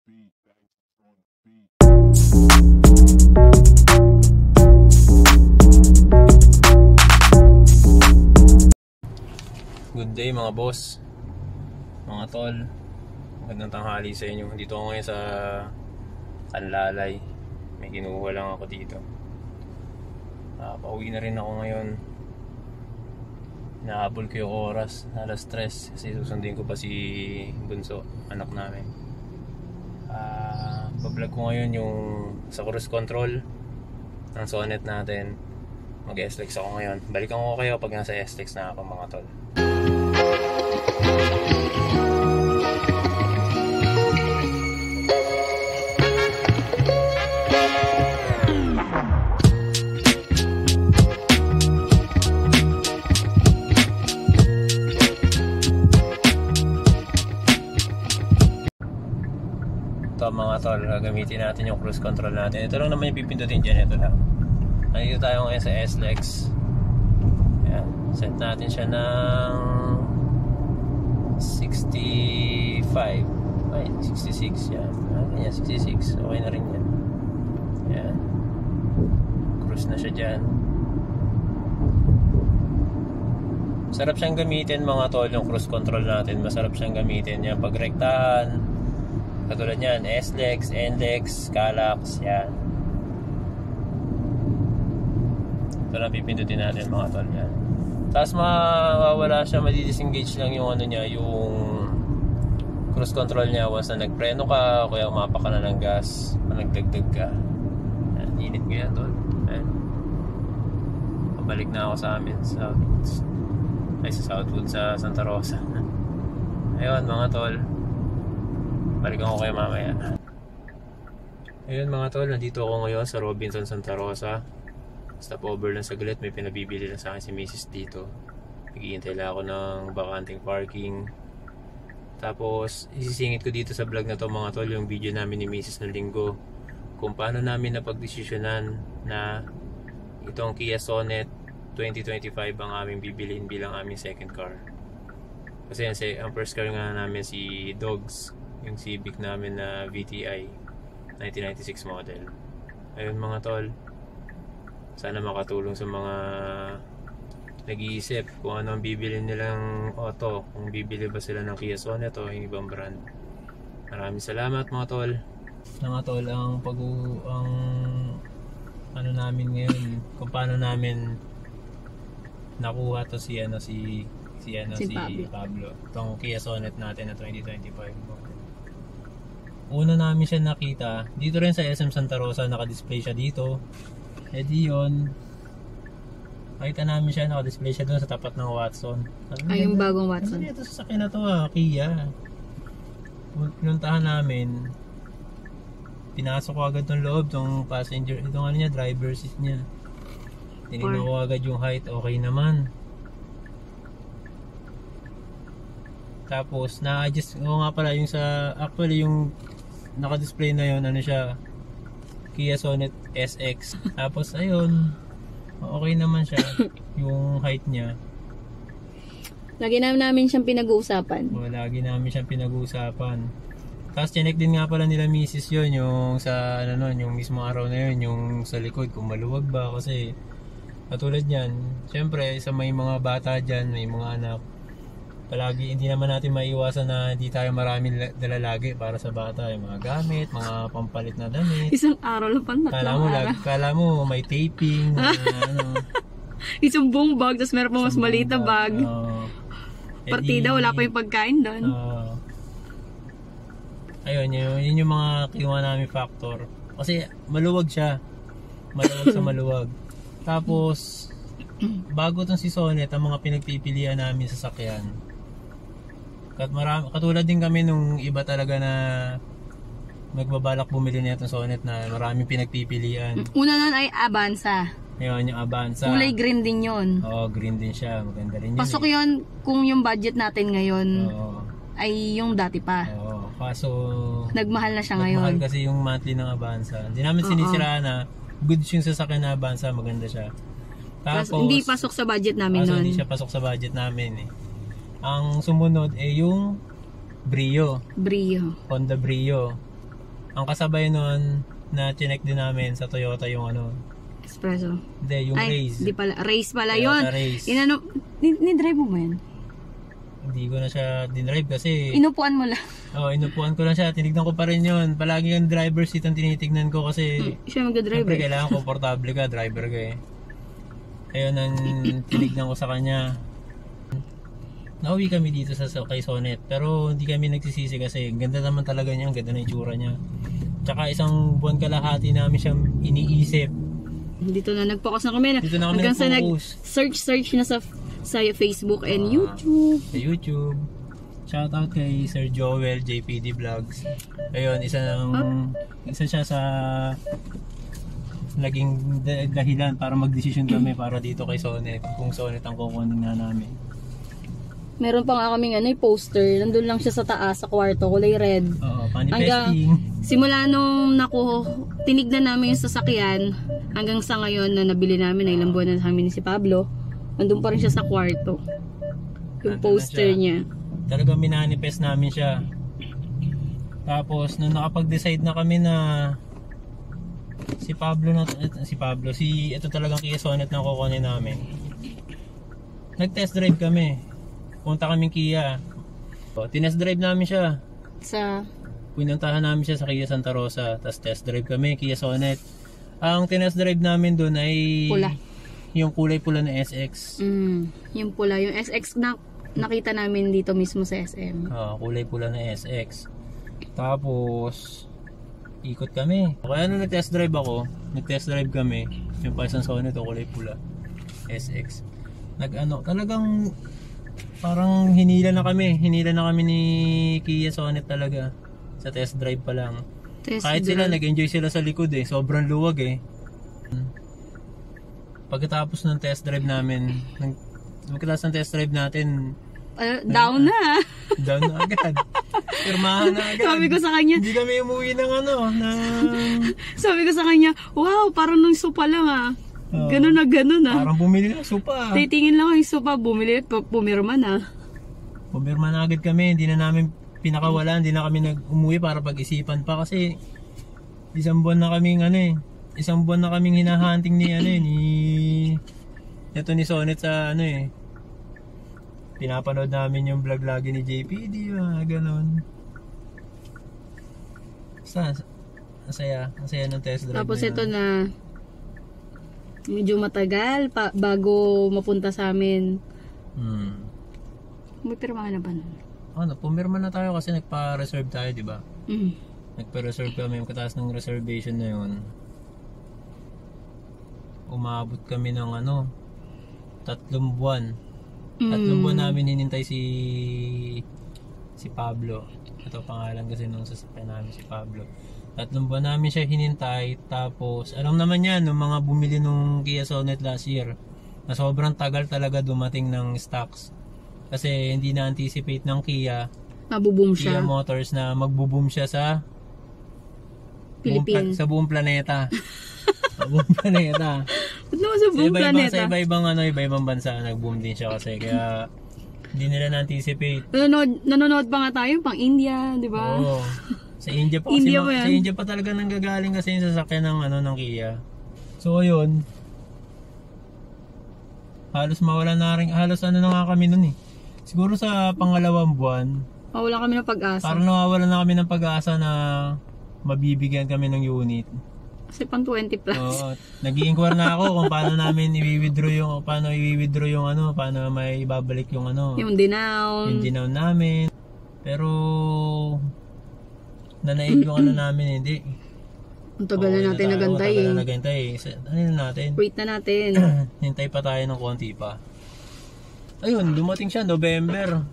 Good day mga boss, mga tol. Magandang tanghali sa inyo. Dito ako ngayon sa Kanlalay. May kinuha lang ako dito. Pauwi na rin ako ngayon. Nahabol ko yung oras, alas 3 kasi susundin ko pa si Bunso, anak namin. Bablog ko ngayon yung sa cruise control ng Sonet natin. Mag-SLEX ako ngayon. Balikan ko kayo pag nasa SLEX na ako mga tol. Ito mga tol, gagamitin natin yung cruise control natin. Ito lang naman yung pipindutin dyan, ito lang. Nandito tayo ngayon sa SLEX. Ayan, set natin siya ng 65. Ay, 66 yan. Ayan, 66. Okay na rin yan. Ayan. Cruise na siya dyan. Sarap siyang gamitin mga tol, yung cruise control natin. Masarap siyang gamitin yan pag rektahan. Katulad yan, SLEX, NLEX, Calax, yan. Ito lang pipindutin natin mga tol yan. Tapos mawawala siya, madi-disengage lang yung ano niya, yung cruise control niya once na nagpreno ka o kaya umapa ka na ng gas o nagdagdag ka. Yan, init ko yan tol. Yan. Pabalik na ako sa amin sa Southwood sa Santa Rosa. Ayun mga tol, balikan ko kayo mamaya. Ayun mga tol, nandito ako ngayon sa Robinson Santa Rosa. Stop over lang saglit, may pinabibili lang sa akin si Mrs. dito. Naghihintay lang ako ng bakanting parking. Tapos isisingit ko dito sa vlog na to mga tol yung video namin ni Mrs. ng linggo, kung paano namin napagdesisyonan na itong Kia Sonet 2025 ang aming bibilihin bilang aming second car. Kasi ang first car nga namin si Dogs, yung Civic namin na VTI 1996 model. Ayun mga tol, sana makatulong sa mga nag-iisip kung ano ang bibili nilang auto, kung bibili ba sila ng Kia Sonet o yung ibang brand. Maraming salamat mga tol. Mga tol, ang ano namin ngayon, kung paano namin nakuha to si Pablo. Itong Kia Sonet natin na 2025. Una namin siya nakita dito rin sa SM Santa Rosa, naka-display siya dito. Eh di yun, nakita namin siya, naka-display siya doon sa tapat ng Watson. Ay, yung bagong Watson. Ito sa sakin na to Kia. Pinuntahan namin, pinasok ko agad ng loob, itong passenger, itong ano niya, driver seat niya. Tinignan ko agad yung height, okay naman. Tapos na-adjust ko nga pala yung sa, actually yung naka-display na yun, ano siya, Kia Sonet SX. Tapos ayun, okay naman siya yung height niya. Lagi namin siyang pinag-uusapan. Lagi namin siyang pinag-uusapan. Tapos chinek din nga pala nila Mrs. yun, yung sa ano nun, yung mismo araw na yun, yung sa likod kung maluwag ba, kasi katulad yan, syempre sa may mga bata dyan, may mga anak, palagi hindi naman natin maiwasan na hindi tayo maraming dala lagi para sa bata, yung mga gamit, mga pampalit na damit. Isang araw lang pang kala mo may taping ano. Isang buong bag, tapos meron pa mas maliit na bag. Partida, wala pa yung pagkain doon. Ayun, yun yung mga kinuha namin factor. Kasi maluwag siya. Maluwag sa maluwag. Tapos bago tong si Sonet, ang mga pinagpipilian namin sa sasakyan. Katulad din kami nung iba talaga na nagbabalak bumili na itong Sonet na maraming pinagpipilian. Una nun ay Avanza. Ayun, yung Avanza. Kulay green din yun. Oo, green din siya. Maganda rin yun. Pasok yun kung yung budget natin ngayon ay yung dati pa. Oo, kaso nagmahal na siya ngayon. Nagmahal kasi yung monthly ng Avanza. Hindi namin sinisiraan na good yung sasakyan na Avanza, maganda siya. Tapos hindi pasok sa budget namin noon. Hindi siya pasok sa budget namin eh. Ang sumunod ay yung Brio. Brio. Honda Brio. Ang kasabay nun na chinek din namin sa Toyota yung ano. Espresso. Hindi, yung Raze. Di pala. Race pala Toyota yun. Raze. Inano, ni-drive mo ba yan? Hindi ko na siya dinrive kasi Inupuan mo lang. inupuan ko lang siya. Tinignan ko pa rin yun. Palagi yung driver seat ang tinitignan ko kasi Siya magdadrive siyempre eh. kailangan komportable ka, driver ka eh. Ayun ang tinignan ko sa kanya. Nauwi kami dito sa kay Sonet pero hindi kami nagsisisi kasi ganda naman talaga niya, ang ganda ng itsura niya. Tsaka isang buwan kalahati namin siyang iniisip. Dito na nag-focus na kami. Dito na kami hanggang sa nag-focus. nag-search na sa Facebook and YouTube. Sa YouTube. Shoutout kay Sir Joel JPD Vlogs. Ayun, isa siya sa naging dahilan para magdesisyon kami para dito kay Sonet. Kung Sonet ang kukunin nga namin. Meron pa nga kaming poster. Nandun lang siya sa taas, sa kwarto, kulay red. Oo, manifesting. Simula nung tinignan namin yung sasakyan, hanggang sa ngayon na nabili namin, na ilang buwan na namin si Pablo, nandun pa rin siya sa kwarto. Yung poster niya. Talagang minanifest namin siya. Tapos, nung nakapag-decide na kami na ito talagang Kia Sonet na kukunin namin. Nag-test drive kami. Punta kaming Kia. Tinest drive namin siya. Pinuntahan namin siya sa Kia Santa Rosa. Tapos test drive kami, Kia Sonet. Ang tinest drive namin doon ay Pula. Yung kulay pula na SX. Yung pula. Yung SX na nakita namin dito mismo sa SM. Kulay pula na SX. Tapos ikot kami. Kaya nung nag-test drive nag-test drive kami. Yung pa isang Sonet o kulay pula SX. Talagang parang hinila na kami ni Kia Sonet talaga sa test drive pa lang. Kahit sila nag-enjoy sila sa likod sobrang luwag pagkatapos ng test drive namin natin down na agad, pirmahan na agad. Sabi ko sa kanya, hindi kami umuwi ng sabi ko sa kanya, wow, parang nung sopa lang ganun na parang bumili ng sopa. Titingin lang yung sopa, bumili at pumirma na agad kami. Hindi na namin pinakawalan, hindi na kami umuwi para pag-isipan pa kasi isang buwan na kaming hinahunting ni Sonet sa pinapanood namin yung vlog lagi ni JPD, ganon. Masaya ng test drive. Tapos ito na medyo matagal bago mapunta sa amin. May pirmahan na ba nun? Pumirma na tayo kasi nagpa-reserve tayo, di ba? Nagpa-reserve kami, yung kataas ng reservation na yun. Umabot kami ng 3 buwan. 3 buwan namin hinintay si Pablo. Ito pangalan kasi nung sasakyan namin si Pablo. 3 buwan namin siya hinintay. Tapos alam naman yan nung mga bumili nung Kia Sonet last year na sobrang tagal talaga dumating ng stocks. Kasi hindi na-anticipate ng Kia siya. Motors na magbo-boom siya sa Philippines. Sa buong planeta. Sa buong planeta. Ba't naman sa buong planeta? Sa iba-ibang bansa nag-boom din siya kasi kaya hindi nila na-anticipate. Nanonood pa nga tayo pang India, di ba? Oo. Sa India pa sa India pa talaga nanggagaling kasi yung sasakyan ng Kia. So ayun. Halos mawala na rin, na nga kami nun Siguro sa pangalawang buwan, wala kami ng pag-asa. Parang nawawala na kami ng pag-asa na mabibigyan kami ng unit. Kasi pang 20 plus. Oo. Nag-i-inquire na ako kung paano namin i-withdraw yung paano may ibabalik yung Yung dinown. Yung dinown namin. Pero nanaig yung namin, hindi. Ang tagal na natin nagantay. Wait na natin. Hintay pa tayo ng konti pa. Ayun, dumating siya November.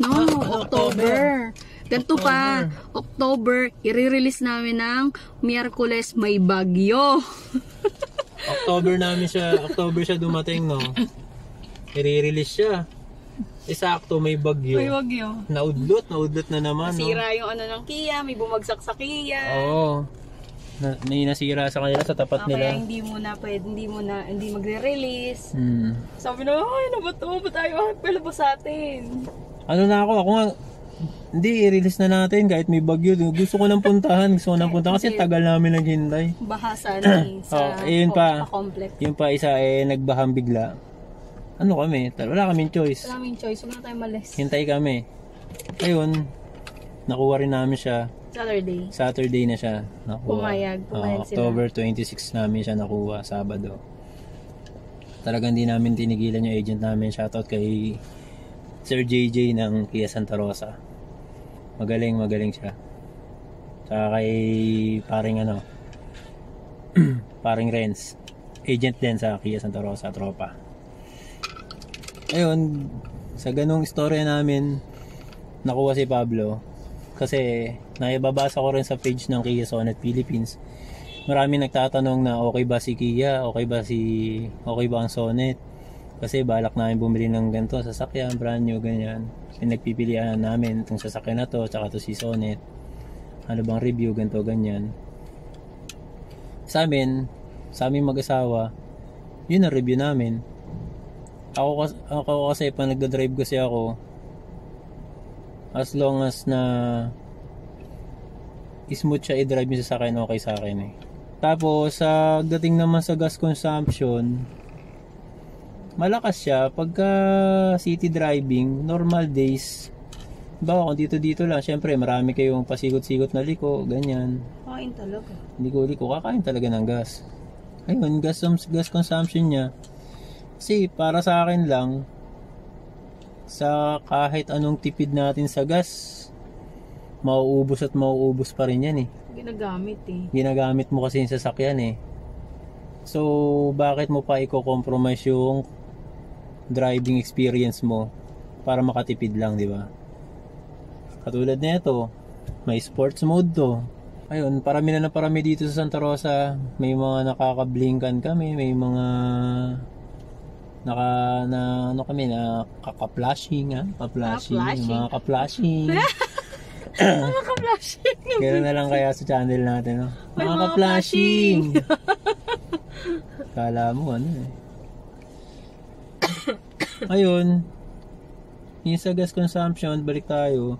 No, October. Ganito pa, October, i-release namin ng Miyerkules May Bagyo. October siya dumating, no? I-release siya. Sakto, may bagyo. May bagyo. Naudlot na naman, nasira yung ng Kia, may bumagsak sa Kia. Oo. May nasira sa kanila sa tapat nila. Kaya hindi magre-release. Sabi na, ay, ba't tayo? Palabas sa atin. Ako nga, Hindi, i-release na natin kahit may bagyo. Gusto ko nang puntahan. Kasi tagal namin naghintay. Baha sana sa ayun pa. complex. Yung pa isa nagbahang bigla. Ano kami? Wala kaming choice. Wala kaming choice. Huwag na tayo malis. Hintay kami. Ayun, nakuha rin namin siya. Saturday na siya nakuha. Pumayag sila. October 26 namin siya nakuha, Sabado. Talagang hindi namin tinigilan yung agent namin. Shoutout kay Sir JJ ng Kia Santa Rosa. Magaling siya. Saka kay paring paring Renz. Agent din sa Kia Santa Rosa, tropa. Ayun, sa ganung istorya namin, nakuha si Pablo. Kasi naibabasa ko rin sa page ng Kia Sonet Philippines. Marami nagtatanong na okay ba si Kia, okay ba ang Sonet. Kasi balak namin bumili ng ganito, sasakyan, brand new, ganyan. Pinagpipilian namin itong sasakyan na to, tsaka to si Sonet. Ano bang review, ganito, ganyan. Sa amin mag-asawa, yun ang review namin. Ako kasi, pag nagdadrive kasi ako, as long as na smooth siya i-drive yung sasakyan, okay sa akin eh. Tapos, dating naman sa gas consumption, malakas siya pagka city driving, normal days. Bawa kung dito lang, syempre marami kayong pasikot-sikot na liko, ganyan. Kain talaga. Hindi ko liko, kakain talaga ng gas. Ayun, gas consumption niya. Kasi para sa akin lang, sa kahit anong tipid natin sa gas, mauubos pa rin yan eh. Ginagamit mo kasi yung sasakyan eh. So, bakit mo pa i-compromise yung driving experience mo para makatipid lang, di ba? Katulad nito, may sports mode to. Ayun, parami dito sa Santa Rosa. May mga nakakablinkan kami, may mga kaka-flashing, mga ka-flashing. Mga ka-flashing. Ganoon na lang kaya sa channel natin, no? Mga ka-flashing. Kala mo ayun, yung sa gas consumption, balik tayo.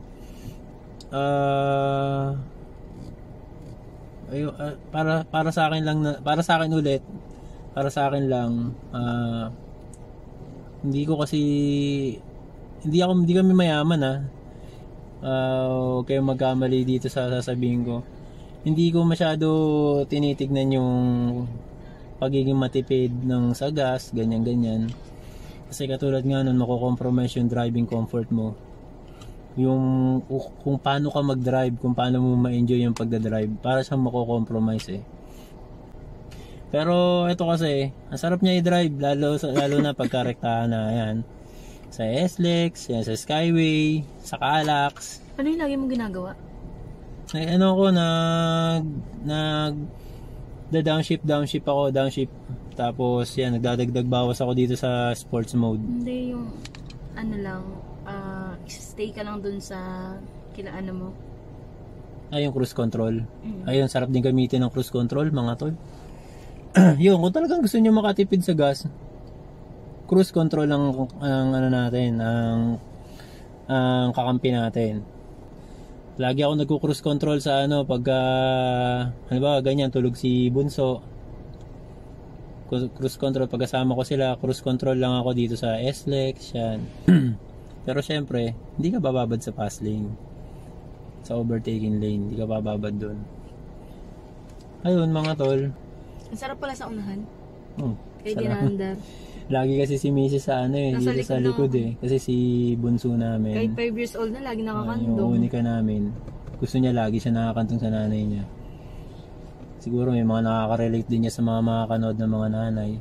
Ayun, para sa akin lang hindi kami mayaman huwag kayong magkamali dito sa sasabihin ko. Hindi ko masyado tinitignan yung pagiging matipid ng sa gas, ganyan. Kasi katulad nga nun, mako-compromise yung driving comfort mo. Yung kung paano ka mag-drive, kung paano mo ma-enjoy yung pagdadrive, para siyang mako-compromise eh. Pero ito kasi, ang sarap niya i-drive, lalo na pagkarektahan na yan. Sa SLEX, yan, sa Skyway, sa Calax. Ano yung lagi mong ginagawa? Downshift ako. Tapos yan, nagdadagdag bawas ako dito sa sports mode. Hindi, yung stay ka lang dun sa mo. Yung cruise control. Ayun, sarap din gamitin ng cruise control, mga tol. Yun, kung talagang gusto nyo makatipid sa gas, cruise control ang kakampi natin. Lagi ako nagko-cruise control sa pagka ganyan, tulog si Bunso. Cruise control, pagkasama ko sila, cruise control lang ako dito sa SLEX, yan. Pero syempre, hindi ka bababad sa fast lane. Sa overtaking lane, hindi ka bababad dun. Ayun, mga tol. Ang sarap pala sa unahan. Kaya dinaandar. Lagi kasi si Mrs. dito sa likod eh. Kasi si Bunso namin. Kahit 5 years old na, lagi nakakantong. Yung unika namin. Gusto niya lagi siya nakakantong sa nanay niya. Siguro may mga nakaka-relate din niya sa mga makakanood ng mga nanay.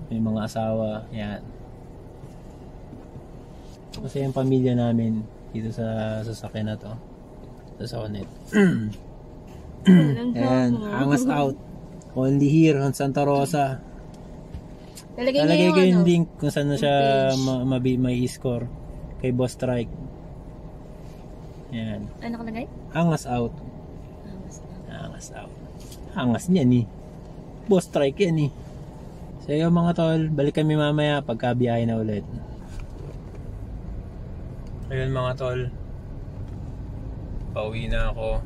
May mga asawa. Yan. Kasi yung pamilya namin dito sa sasakyan na to. Sa Sonet. Ayan, Angas out. Only here on Santa Rosa. Talagay ko yung link kung saan na siya may score kay Boss Strike. Yan. Ano nakalagay? Angas out. Angas niyan eh. Boss Strike yan eh. So yun mga tol, balik kami mamaya pagka biyahe na ulit. Ayun mga tol, Pauwi na ako.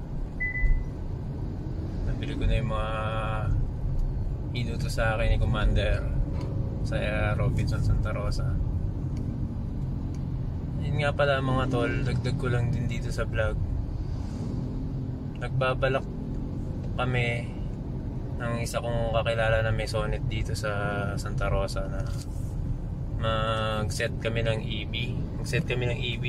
Nabili ko na yung mga inuto sa akin ni Commander sa Robinson Santa Rosa. Yun nga pala mga tol, dagdag ko lang din dito sa vlog. Nagbabalak kami ng isa kong kakilala na may Sonet dito sa Santa Rosa na mag-set kami ng EV. Mag-set kami ng EV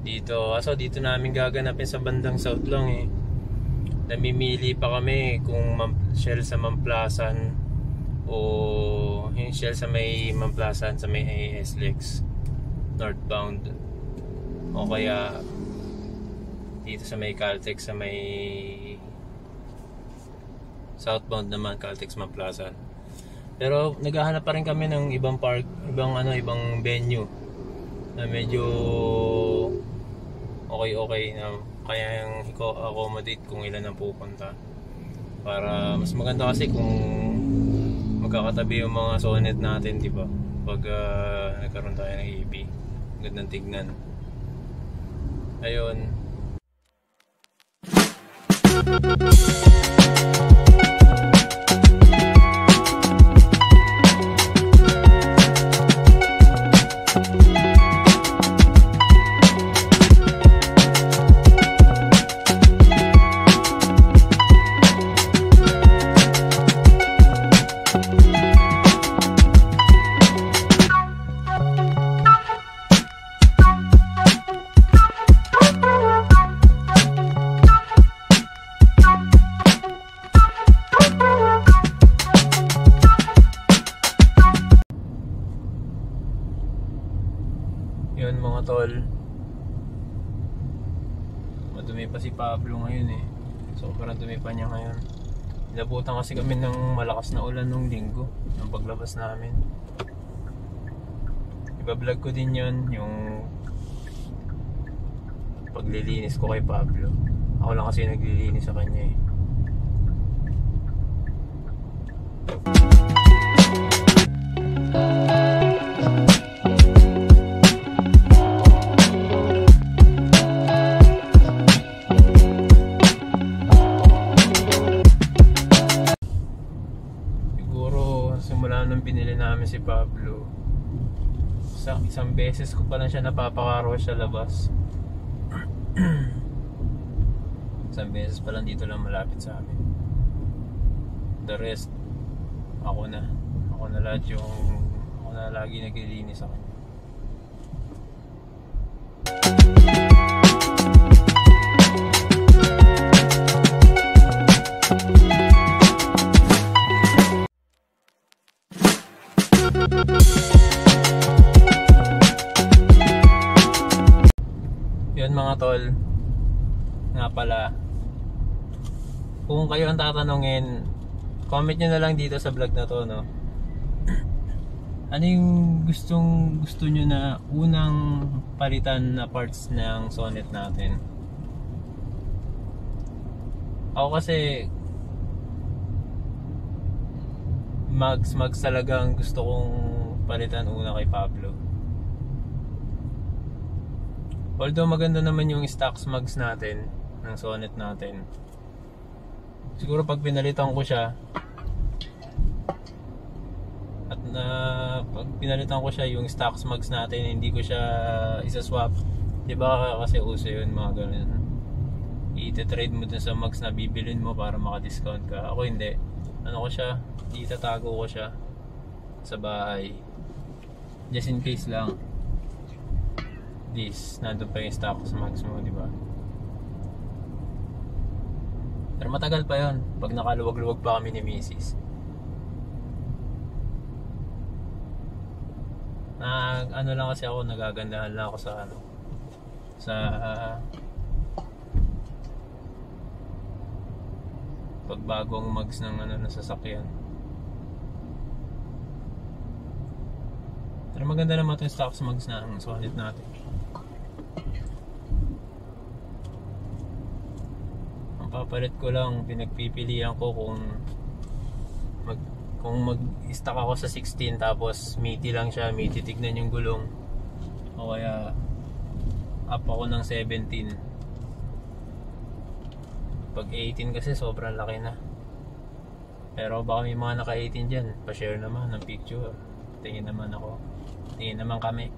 dito. Kaso dito namin gaganapin sa bandang south lang eh. Namimili pa kami kung Shell sa Mamplasan o yung Shell sa may Mamplasan sa may AS-LEX northbound o kaya dito sa may Caltex sa may southbound naman Caltex Mamplasan. Pero naghahanap pa rin kami ng ibang park, ibang venue na medyo okay na kaya yung accommodate kung ilan ang pupunta. Para mas maganda kasi kung magkakatabi yung mga Sonet natin, di ba? Pag nagkaroon tayo ng EV, gandang tignan. Ayun. Yun mga tol, madumi pa si Pablo ngayon eh. Sobrang dumi pa niya ngayon. Inabutan kasi kami ng malakas na ulan nung linggo ng paglabas namin. Iba-vlog ko din yun, yung paglilinis ko kay Pablo. Ako lang kasi naglilinis sa kanya eh. Simula nung binili namin si Pablo, isang beses ko pa lang siya napapakaro sa labas. Isang beses pa lang dito lang malapit sa amin. The rest, ako na lahat ako na lagi naglilinis sa kanya. Yun mga tol, nga pala, kung kayo ang tatanungin, comment nyo na lang dito sa vlog na to, no? Ano yung gusto nyo na unang palitan na parts ng Sonet natin? Ako kasi mags talagang gusto kong palitan una kay Pablo. Although maganda naman yung stocks mags natin ng Sonet natin, siguro pag pinalitan ko siya at pag pinalitan ko siya yung stocks mags natin, hindi ko siya isa-swap, diba kasi uso yun mga ganun, i-trade mo dun sa mags na bibilin mo para maka-discount ka. Ako hindi, ko siya, itatago ko siya sa bahay just in case lang nandun pa yung stocks mags mo, diba? Pero matagal pa yon pag nakaluwag-luwag pa kami ni Mrs. Ano lang kasi ako, nagagandahan lang ako sa pagbagong mags ng ng sasakyan. Pero maganda naman itong stocks mags na ang Sonet natin. Ang papalit ko lang, pinagpipilian ko kung mag-stock ako sa 16 tapos meaty lang siya, meaty tignan yung gulong, o kaya up ako ng 17 Pag 18 kasi sobrang laki na. Pero baka may mga naka 18 dyan, pa-share naman ng picture. Tingin naman ako. Tingin naman kami.